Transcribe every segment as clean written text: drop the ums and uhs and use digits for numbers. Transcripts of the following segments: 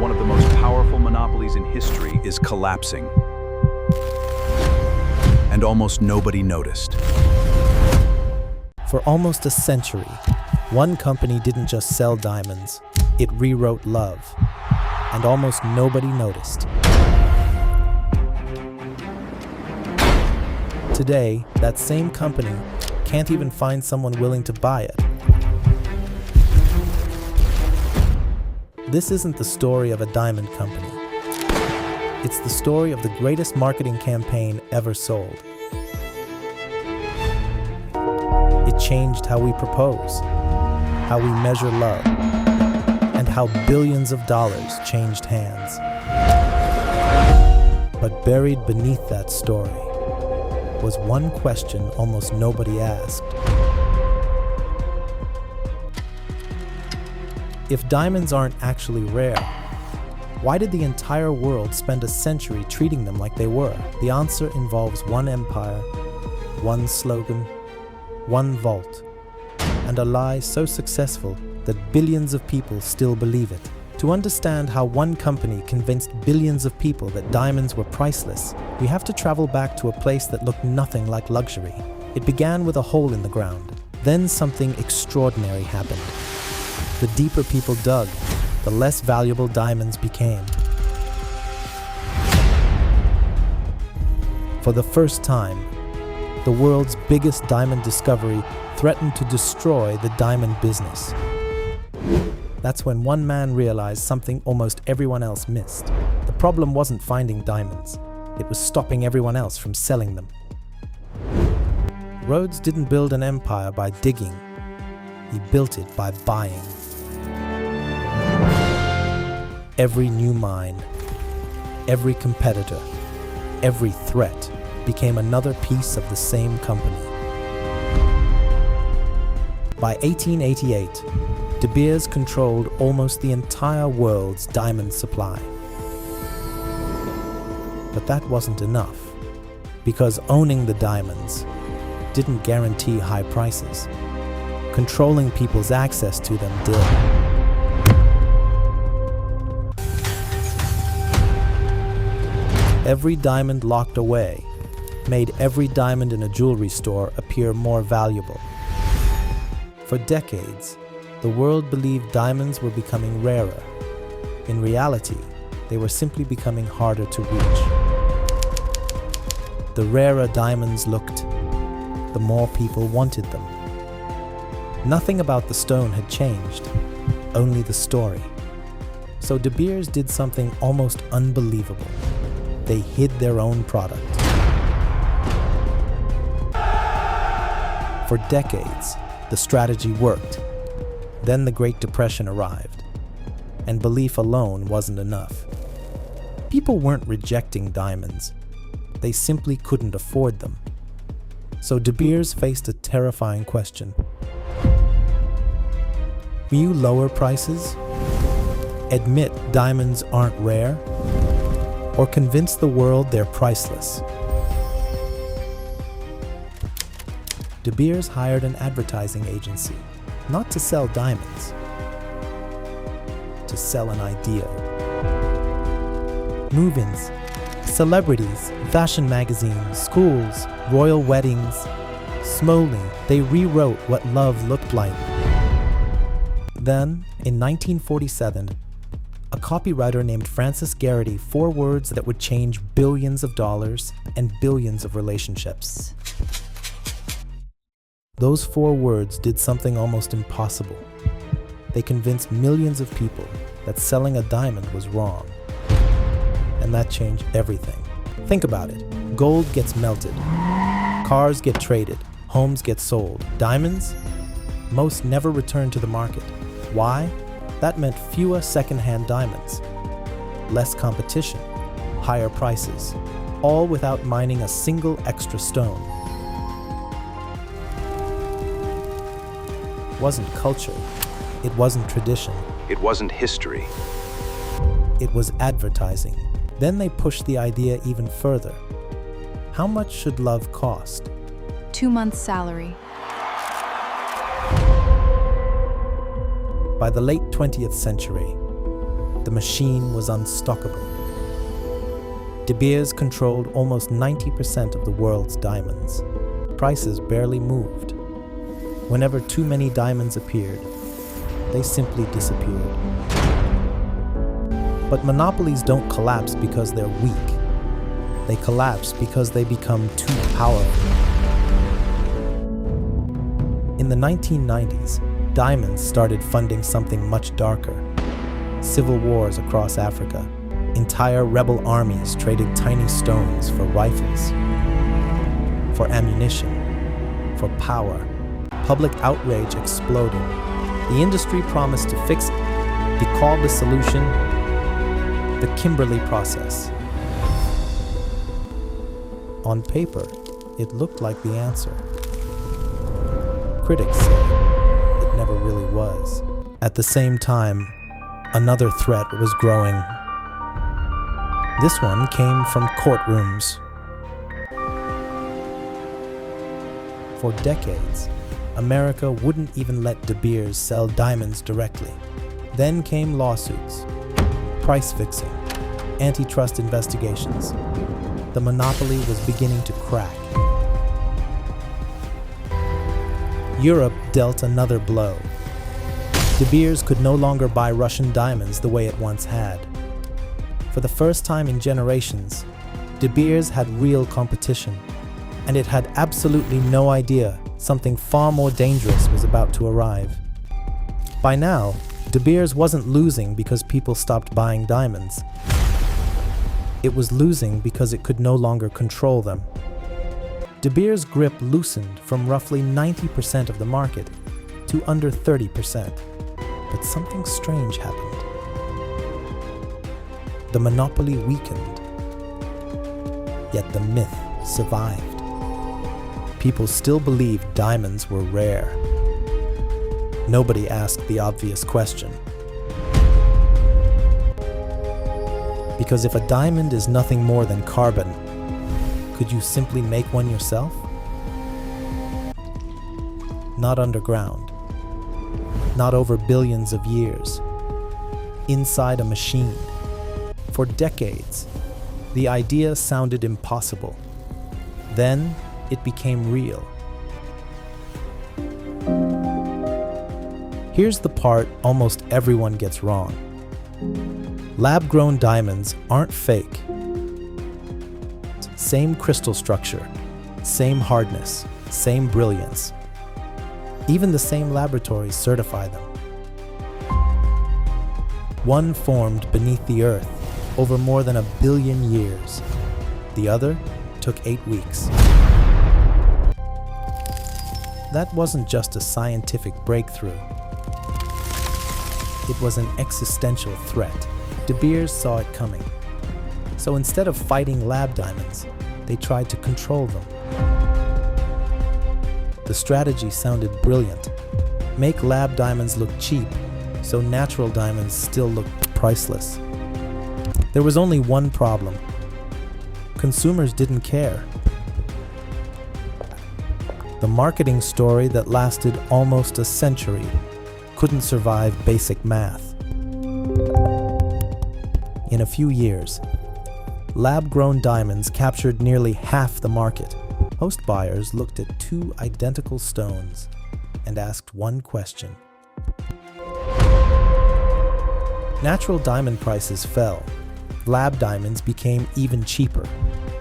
one of the most powerful monopolies in history is collapsing. And almost nobody noticed. For almost a century, one company didn't just sell diamonds, it rewrote love. And almost nobody noticed. Today, that same company can't even find someone willing to buy it. This isn't the story of a diamond company. It's the story of the greatest marketing campaign ever sold. It changed how we propose, how we measure love, and how billions of dollars changed hands. But buried beneath that story was one question almost nobody asked. If diamonds aren't actually rare, why did the entire world spend a century treating them like they were? The answer involves one empire, one slogan, one vault, and a lie so successful that billions of people still believe it. To understand how one company convinced billions of people that diamonds were priceless, we have to travel back to a place that looked nothing like luxury. It began with a hole in the ground. Then something extraordinary happened. The deeper people dug, the less valuable diamonds became. For the first time, the world's biggest diamond discovery threatened to destroy the diamond business. That's when one man realized something almost everyone else missed. The problem wasn't finding diamonds. It was stopping everyone else from selling them. Rhodes didn't build an empire by digging. He built it by buying. Every new mine, every competitor, every threat became another piece of the same company. By 1888, De Beers controlled almost the entire world's diamond supply. But that wasn't enough, because owning the diamonds didn't guarantee high prices. Controlling people's access to them did. Every diamond locked away made every diamond in a jewelry store appear more valuable. For decades, the world believed diamonds were becoming rarer. In reality, they were simply becoming harder to reach. The rarer diamonds looked, the more people wanted them. Nothing about the stone had changed, only the story. So De Beers did something almost unbelievable. They hid their own product. For decades, the strategy worked. Then the Great Depression arrived, and belief alone wasn't enough. People weren't rejecting diamonds. They simply couldn't afford them. So De Beers faced a terrifying question. Will you lower prices? Admit diamonds aren't rare? Or convince the world they're priceless? De Beers hired an advertising agency, not to sell diamonds, to sell an ideal. Move-ins, celebrities, fashion magazines, schools, royal weddings. Slowly, they rewrote what love looked like. Then, in 1947, a copywriter named Francis Garrity 4 words that would change billions of dollars and billions of relationships. Those 4 words did something almost impossible. They convinced millions of people that selling a diamond was wrong. And that changed everything. Think about it. Gold gets melted. Cars get traded. Homes get sold. Diamonds? Most never return to the market. Why? That meant fewer second-hand diamonds, less competition, higher prices, all without mining a single extra stone. It wasn't culture. It wasn't tradition. It wasn't history. It was advertising. Then they pushed the idea even further. How much should love cost? 2 months' salary. By the late 20th century, The machine was unstoppable. De Beers controlled almost 90% of the world's diamonds. Prices barely moved. Whenever too many diamonds appeared, they simply disappeared. But monopolies don't collapse because they're weak. They collapse because they become too powerful. In the 1990s, diamonds started funding something much darker. Civil wars across Africa. Entire rebel armies traded tiny stones for rifles, for ammunition, for power. Public outrage exploded. The industry promised to fix it. They called the solution the Kimberley process. On paper, it looked like the answer. Critics say it never really was. At the same time, another threat was growing. This one came from courtrooms. For decades, America wouldn't even let De Beers sell diamonds directly. Then came lawsuits, price fixing, antitrust investigations. The monopoly was beginning to crack. Europe dealt another blow. De Beers could no longer buy Russian diamonds the way it once had. For the first time in generations, De Beers had real competition, and it had absolutely no idea something far more dangerous was about to arrive. By now, De Beers wasn't losing because people stopped buying diamonds. It was losing because it could no longer control them. De Beers' grip loosened from roughly 90% of the market to under 30%. But something strange happened. The monopoly weakened, yet the myth survived. People still believed diamonds were rare. Nobody asked the obvious question. Because if a diamond is nothing more than carbon, could you simply make one yourself? Not underground. Not over billions of years. Inside a machine. For decades, the idea sounded impossible. Then, it became real. Here's the part almost everyone gets wrong. Lab-grown diamonds aren't fake. Same crystal structure, same hardness, same brilliance. Even the same laboratories certify them. One formed beneath the earth over more than 1 billion years. The other took 8 weeks. That wasn't just a scientific breakthrough. It was an existential threat. De Beers saw it coming. So instead of fighting lab diamonds, they tried to control them. The strategy sounded brilliant. Make lab diamonds look cheap, so natural diamonds still looked priceless. There was only one problem. Consumers didn't care. The marketing story that lasted almost a century couldn't survive basic math. In a few years, lab-grown diamonds captured nearly half the market. Most buyers looked at 2 identical stones and asked one question. Natural diamond prices fell. Lab diamonds became even cheaper.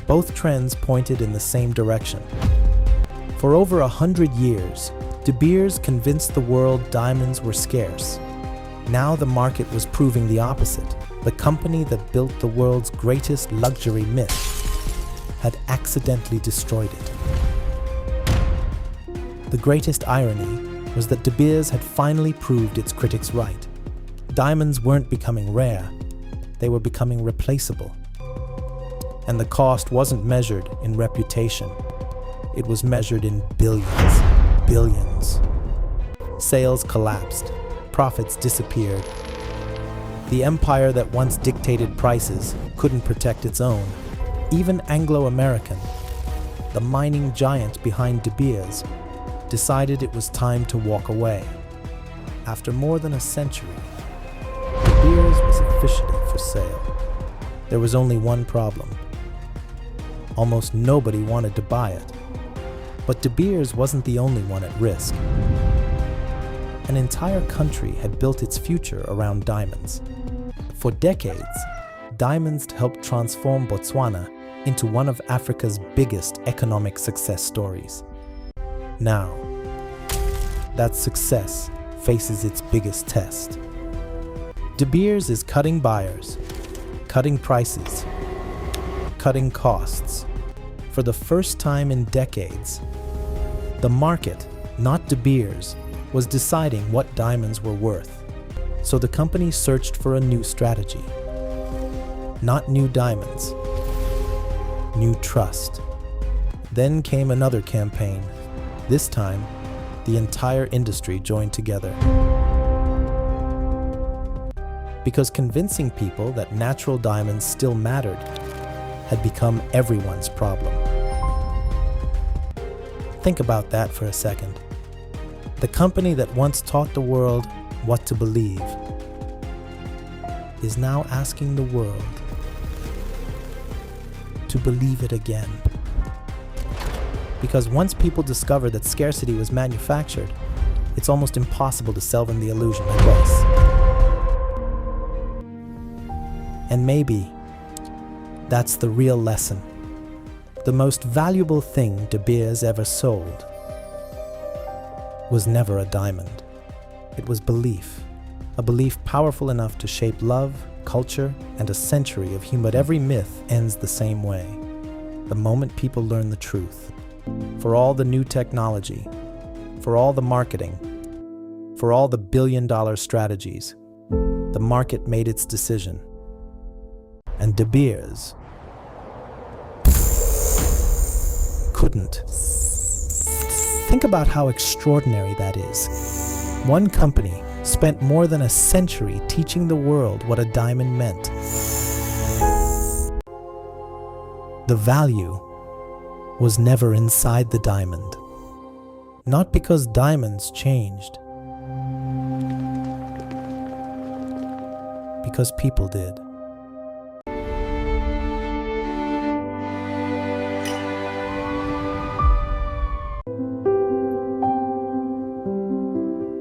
Both trends pointed in the same direction. For over 100 years, De Beers convinced the world diamonds were scarce. Now the market was proving the opposite. The company that built the world's greatest luxury myth had accidentally destroyed it. The greatest irony was that De Beers had finally proved its critics right. Diamonds weren't becoming rare, they were becoming replaceable. And the cost wasn't measured in reputation, it was measured in billions. Billions. Sales collapsed, profits disappeared. The empire that once dictated prices couldn't protect its own. Even Anglo-American, the mining giant behind De Beers, decided it was time to walk away. After more than a century, De Beers was officially for sale. There was only one problem. Almost nobody wanted to buy it. But De Beers wasn't the only one at risk. An entire country had built its future around diamonds. For decades, diamonds helped transform Botswana into one of Africa's biggest economic success stories. Now, that success faces its biggest test. De Beers is cutting buyers, cutting prices, cutting costs. For the first time in decades, the market, not De Beers, was deciding what diamonds were worth. So the company searched for a new strategy. Not new diamonds, new trust. Then came another campaign. This time, the entire industry joined together. Because convincing people that natural diamonds still mattered had become everyone's problem. Think about that for a second. The company that once taught the world what to believe is now asking the world to believe it again. Because once people discover that scarcity was manufactured, it's almost impossible to sell them the illusion it was. And maybe that's the real lesson. The most valuable thing De Beers ever sold was never a diamond. It was belief. A belief powerful enough to shape love, culture, and a century of human. But every myth ends the same way. The moment people learn the truth. For all the new technology, for all the marketing, for all the billion-dollar strategies, the market made its decision. And De Beers couldn't. Think about how extraordinary that is. One company spent more than a century teaching the world what a diamond meant. The value was never inside the diamond. Not because diamonds changed, because people did.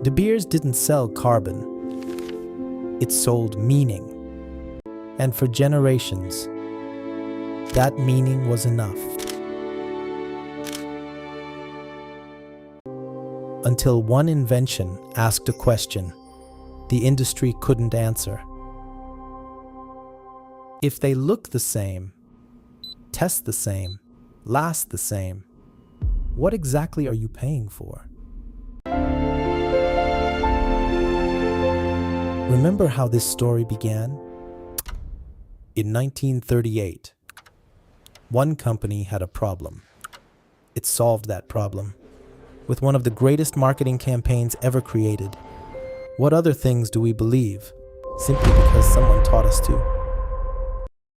De Beers didn't sell carbon. It sold meaning. And for generations, that meaning was enough. Until one invention asked a question the industry couldn't answer. If they look the same, test the same, last the same, what exactly are you paying for? Remember how this story began? In 1938, one company had a problem. It solved that problem with one of the greatest marketing campaigns ever created. What other things do we believe simply because someone taught us to?